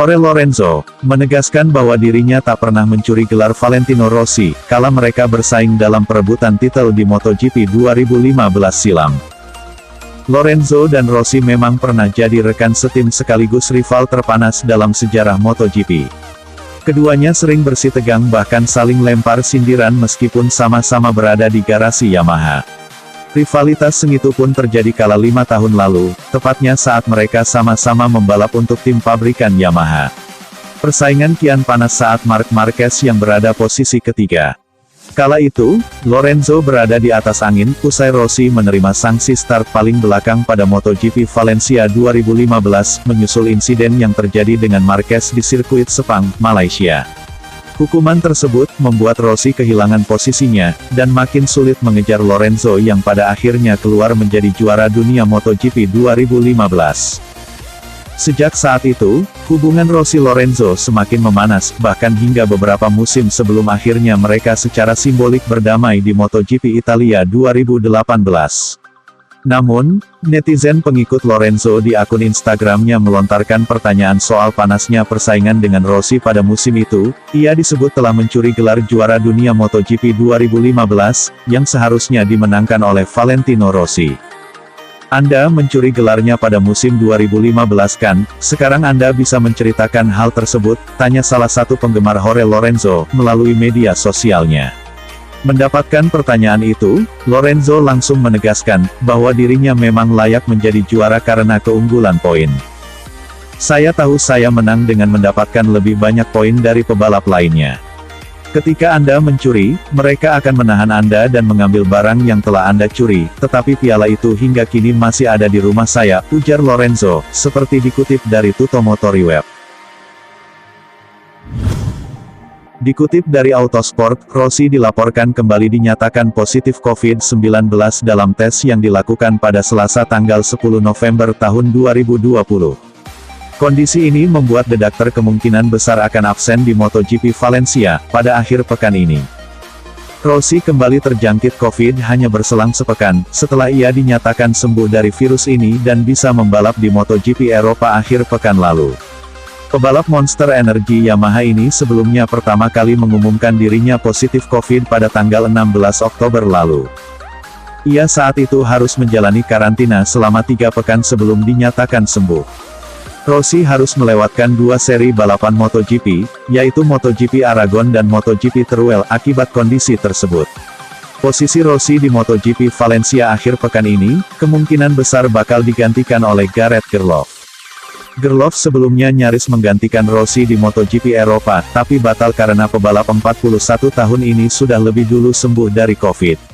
Jorge Lorenzo menegaskan bahwa dirinya tak pernah mencuri gelar Valentino Rossi, kala mereka bersaing dalam perebutan titel di MotoGP 2015 silam. Lorenzo dan Rossi memang pernah jadi rekan setim sekaligus rival terpanas dalam sejarah MotoGP. Keduanya sering bersitegang bahkan saling lempar sindiran meskipun sama-sama berada di garasi Yamaha. Rivalitas sengit itu pun terjadi kala 5 tahun lalu, tepatnya saat mereka sama-sama membalap untuk tim pabrikan Yamaha. Persaingan kian panas saat Marc Marquez yang berada posisi ketiga. Kala itu, Lorenzo berada di atas angin, usai Rossi menerima sanksi start paling belakang pada MotoGP Valencia 2015, menyusul insiden yang terjadi dengan Marquez di sirkuit Sepang, Malaysia. Hukuman tersebut membuat Rossi kehilangan posisinya, dan makin sulit mengejar Lorenzo yang pada akhirnya keluar menjadi juara dunia MotoGP 2015. Sejak saat itu, hubungan Rossi-Lorenzo semakin memanas, bahkan hingga beberapa musim sebelum akhirnya mereka secara simbolik berdamai di MotoGP Italia 2018. Namun, netizen pengikut Lorenzo di akun Instagramnya melontarkan pertanyaan soal panasnya persaingan dengan Rossi pada musim itu. Ia disebut telah mencuri gelar juara dunia MotoGP 2015, yang seharusnya dimenangkan oleh Valentino Rossi. Anda mencuri gelarnya pada musim 2015 kan? Sekarang Anda bisa menceritakan hal tersebut, tanya salah satu penggemar Jorge Lorenzo, melalui media sosialnya. Mendapatkan pertanyaan itu, Lorenzo langsung menegaskan, bahwa dirinya memang layak menjadi juara karena keunggulan poin. Saya tahu saya menang dengan mendapatkan lebih banyak poin dari pebalap lainnya. Ketika Anda mencuri, mereka akan menahan Anda dan mengambil barang yang telah Anda curi, tetapi piala itu hingga kini masih ada di rumah saya, ujar Lorenzo, seperti dikutip dari Tutto Motori Web. Dikutip dari Autosport, Rossi dilaporkan kembali dinyatakan positif COVID-19 dalam tes yang dilakukan pada Selasa tanggal 10 November tahun 2020. Kondisi ini membuat The Doctor kemungkinan besar akan absen di MotoGP Valencia, pada akhir pekan ini. Rossi kembali terjangkit COVID hanya berselang sepekan, setelah ia dinyatakan sembuh dari virus ini dan bisa membalap di MotoGP Eropa akhir pekan lalu. Pebalap Monster Energy Yamaha ini sebelumnya pertama kali mengumumkan dirinya positif COVID pada tanggal 16 Oktober lalu. Ia saat itu harus menjalani karantina selama 3 pekan sebelum dinyatakan sembuh. Rossi harus melewatkan 2 seri balapan MotoGP, yaitu MotoGP Aragon dan MotoGP Teruel akibat kondisi tersebut. Posisi Rossi di MotoGP Valencia akhir pekan ini, kemungkinan besar bakal digantikan oleh Gareth Gerloff. Gerloff sebelumnya nyaris menggantikan Rossi di MotoGP Eropa, tapi batal karena pebalap 41 tahun ini sudah lebih dulu sembuh dari COVID.